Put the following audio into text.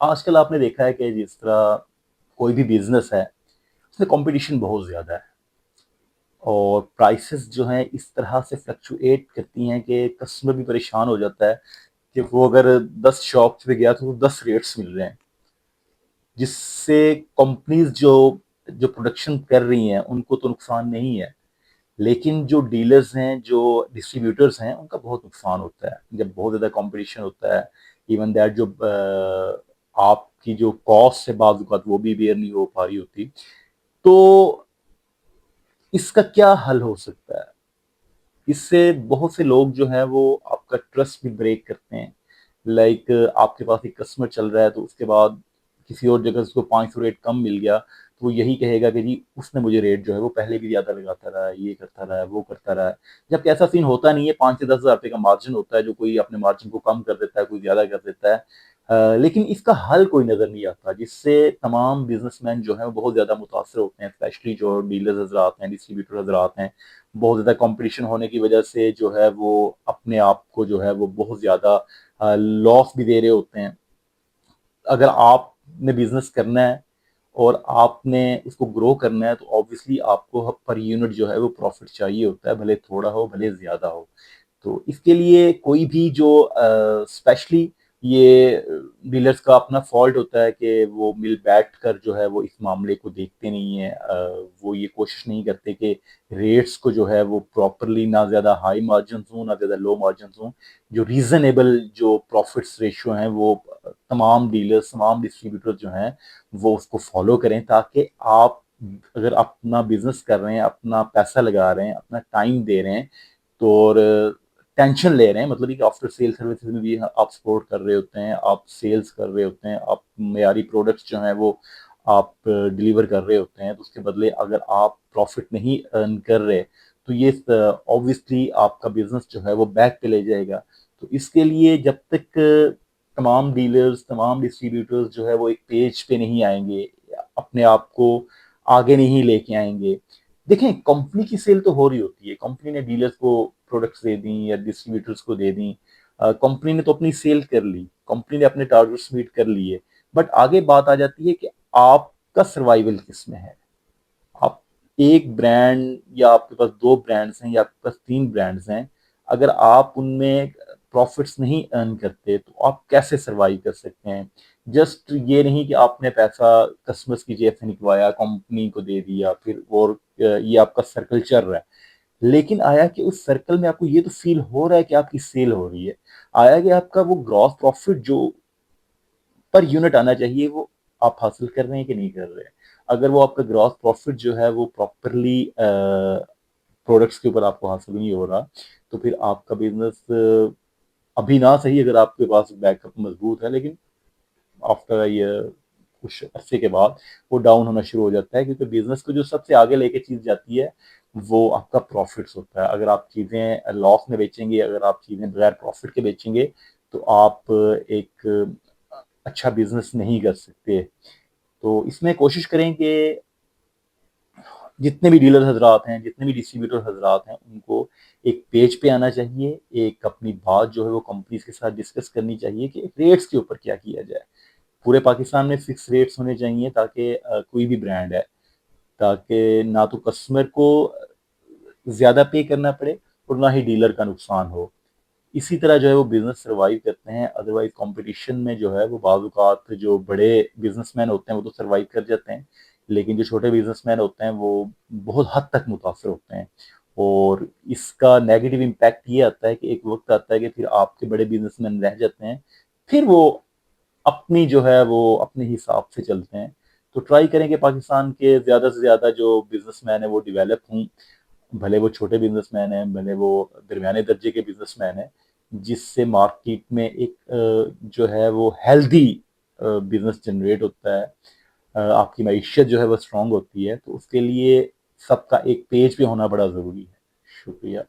आजकल आपने देखा है कि जिस तरह कोई भी बिजनेस है उसमें कंपटीशन बहुत ज़्यादा है और प्राइसेस जो हैं इस तरह से फ्लक्चुएट करती हैं कि कस्टमर भी परेशान हो जाता है कि वो अगर 10 शॉप्स पे गया तो 10 रेट्स मिल रहे हैं, जिससे कंपनीज जो जो प्रोडक्शन कर रही हैं उनको तो नुकसान नहीं है, लेकिन जो डीलर्स हैं, जो डिस्ट्रीब्यूटर्स हैं, उनका बहुत नुकसान होता है जब बहुत ज़्यादा कंपटीशन होता है। इवन दैट जो आपकी जो कॉस्ट है बाज़ औक़ात वो भी बेयर नहीं हो पा रही होती। तो इसका क्या हल हो सकता है? इससे बहुत से लोग जो हैं वो आपका ट्रस्ट भी ब्रेक करते हैं। लाइक आपके पास एक कस्टमर चल रहा है तो उसके बाद किसी और जगह उसको 500 रेट कम मिल गया तो वो यही कहेगा कि जी उसने मुझे रेट जो है वो पहले भी ज़्यादा लगाता रहा है, ये करता रहा है, वो करता रहा है। जबकि ऐसा सीन होता नहीं है, 5 से 10 हज़ार रुपए का मार्जिन होता है जो कोई अपने मार्जिन को कम कर देता है, कोई ज़्यादा कर देता है। लेकिन इसका हल कोई नज़र नहीं आता, जिससे तमाम बिजनेसमैन जो हैं वो बहुत ज़्यादा मुतासर होते हैं, स्पेशली जो डीलर्स हजरात हैं, डिस्ट्रीब्यूटर हजरात हैं। बहुत ज़्यादा कंपटीशन होने की वजह से जो है वो अपने आप को जो है वो बहुत ज़्यादा लॉस भी दे रहे होते हैं। अगर आपने बिजनेस करना है और आपने उसको ग्रो करना है तो ऑब्वियसली आपको पर यूनिट जो है वो प्रॉफिट चाहिए होता है, भले थोड़ा हो भले ज़्यादा हो। तो इसके लिए कोई भी जो स्पेशली ये डीलर्स का अपना फॉल्ट होता है कि वो मिल बैठ कर जो है वो इस मामले को देखते नहीं है, वो ये कोशिश नहीं करते कि रेट्स को जो है वो प्रॉपरली ना ज़्यादा हाई मार्जिन हों ना ज़्यादा लो मार्जिन हों, जो रीज़नेबल जो प्रॉफिट्स रेशियो हैं वो तमाम डीलर्स तमाम डिस्ट्रीब्यूटर जो हैं वो उसको फॉलो करें, ताकि आप अगर अपना बिजनेस कर रहे हैं, अपना पैसा लगा रहे हैं, अपना टाइम दे रहे हैं, तो और टेंशन ले रहे हैं, मतलब कि आफ्टर सेल सर्विसेज में भी आप सपोर्ट कर रहे होते हैं, आप सेल्स कर रहे होते हैं, आप मेयारी प्रोडक्ट्स जो हैं वो आप डिलीवर कर रहे होते हैं, तो उसके बदले अगर आप प्रॉफिट नहीं अर्न कर रहे तो ये ऑब्वियसली आपका बिजनेस जो है वो बैक पे ले जाएगा। तो इसके लिए जब तक तमाम डीलर्स तमाम डिस्ट्रीब्यूटर्स जो है वो एक पेज पे नहीं आएंगे, अपने आप को आगे नहीं लेके आएंगे। देखें, कंपनी की सेल तो हो रही होती है, कंपनी ने डीलर्स को प्रोडक्ट्स दे दी या डिस्ट्रीब्यूटर्स को दे दी, कंपनी ने तो अपनी सेल कर ली, कंपनी ने अपने टारगेट्स मीट कर लिए। बट आगे बात आ जाती है कि आपका सर्वाइवल किस में है। आप एक ब्रांड या आपके पास दो ब्रांड्स हैं या आपके पास तीन ब्रांड्स हैं, अगर आप उनमें प्रॉफिट्स नहीं अर्न करते तो आप कैसे सरवाइव कर सकते हैं? जस्ट ये नहीं कि आपने पैसा कस्टमर्स की जेब से निकलवाया, कंपनी को दे दिया, फिर और ये आपका सर्कल चल रहा है। लेकिन आया कि उस सर्कल में आपको ये तो फील हो रहा है कि आपकी सेल हो रही है। आया कि आपका वो ग्रॉस प्रॉफिट जो पर यूनिट आना चाहिए वो आप हासिल कर रहे हैं कि नहीं कर रहे हैं। अगर वो आपका ग्रॉस प्रॉफिट जो है वो प्रॉपरली प्रोडक्ट्स के ऊपर आपको हासिल नहीं हो रहा तो फिर आपका बिजनेस अभी ना सही, अगर आपके पास बैकअप मजबूत है, लेकिन आफ्टर ये कुछ अरसे के बाद वो डाउन होना शुरू हो जाता है, क्योंकि बिजनेस को जो सबसे आगे लेके चीज जाती है वो आपका प्रॉफिट्स होता है। अगर आप चीजें लॉस में बेचेंगे, अगर आप चीजें बगैर प्रॉफिट के बेचेंगे तो आप एक अच्छा बिजनेस नहीं कर सकते। तो इसमें कोशिश करें कि जितने भी डीलर हजरात हैं, जितने भी डिस्ट्रीब्यूटर हजरात हैं, उनको एक पेज पे आना चाहिए, एक अपनी बात जो है वो कंपनीज के साथ डिस्कस करनी चाहिए कि रेट्स के ऊपर क्या किया जाए। पूरे पाकिस्तान में फिक्स रेट्स होने चाहिए, ताकि कोई भी ब्रांड है, ताकि ना तो कस्टमर को ज़्यादा पे करना पड़े और ना ही डीलर का नुकसान हो। इसी तरह जो है वो बिजनेस सर्वाइव करते हैं, अदरवाइज कंपटीशन में जो है वो बाज़ औक़ात जो बड़े बिजनेसमैन होते हैं वो तो सर्वाइव कर जाते हैं, लेकिन जो छोटे बिजनेसमैन होते हैं वो बहुत हद तक मुतासर होते हैं। और इसका नेगेटिव इम्पैक्ट ये आता है कि एक वक्त आता है कि फिर आपके बड़े बिजनेसमैन रह जाते हैं, फिर वो अपनी जो है वो अपने हिसाब से चलते हैं। तो ट्राई करें कि पाकिस्तान के ज़्यादा से ज़्यादा जो बिजनेसमैन है वो डेवलप हों, भले वो छोटे बिजनेसमैन हैं, भले वो दरमियाने दर्जे के बिजनेसमैन हैं, जिससे मार्केट में एक जो है वो हेल्दी बिजनेस जनरेट होता है, आपकी मईशत जो है वो स्ट्रांग होती है। तो उसके लिए सबका एक पेज पे होना बड़ा ज़रूरी है। शुक्रिया।